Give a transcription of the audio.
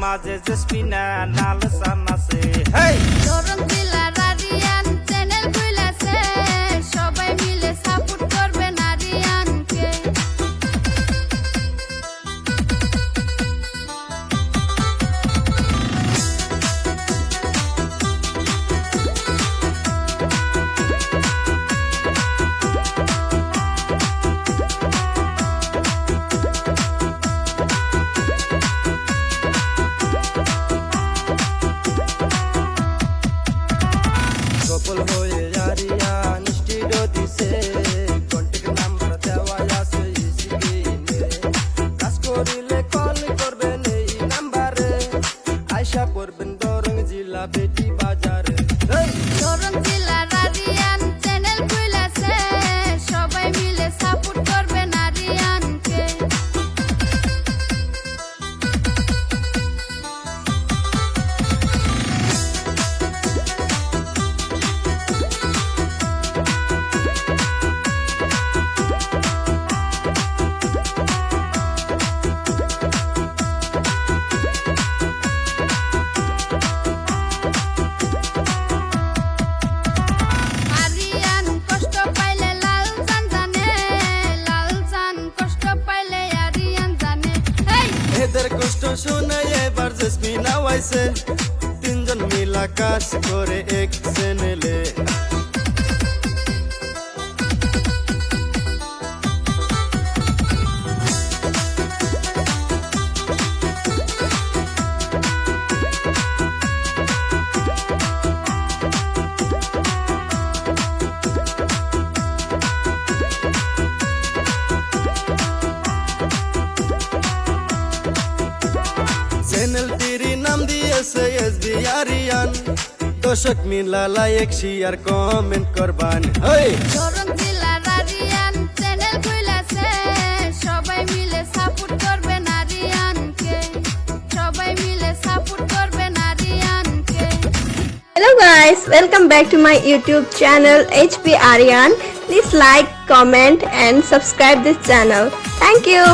মাঝে জেসমিনা নালসান আছে। হেই দরং জেলার আরিয়ান চ্যানেল খুলেছে, সবাই মিলে সাপোর্ট করবেন আরিয়ানকে। সফল হয়ে আরিয়ান স্টুডিও দিছে, কন্টাক্ট নাম্বার দেওয়া আছে স্ক্রিনে। কাজ করিলে কল করবেন এই নাম্বারে, আয়শা করবেন দরং জেলা বেটি বাজারে। দরং জেলার আরিয়ান চ্যানেল খুলেছে, সবাই মিলে সাপোর্ট করবেন আরিয়ানকে। আরিয়ান কষ্ট পাইলে লাল জান জানে, লাল জান কষ্ট পাইলে আরিয়ান জানে। হেই এদের কষ্ট শুনে এবার জেসমিনা আইছে, তিনজন মিলা কাজ করে এক চ্যানেলে। চ্যানেলটির নাম দিয়েছে এসবি আরিয়ান, দর্শক মিলা লাইক শেয়ার কমেন্ট করবান। হেই দরং জেলার আরিয়ান চ্যানেল খুলেছে, সবাই মিলে সাপোর্ট করবেন আরিয়ানকে, সবাই মিলে সাপোর্ট করবেন আরিয়ানকে। Hello guys, welcome back to my YouTube channel HP Aryan. Please like, comment and subscribe this channel. Thank you.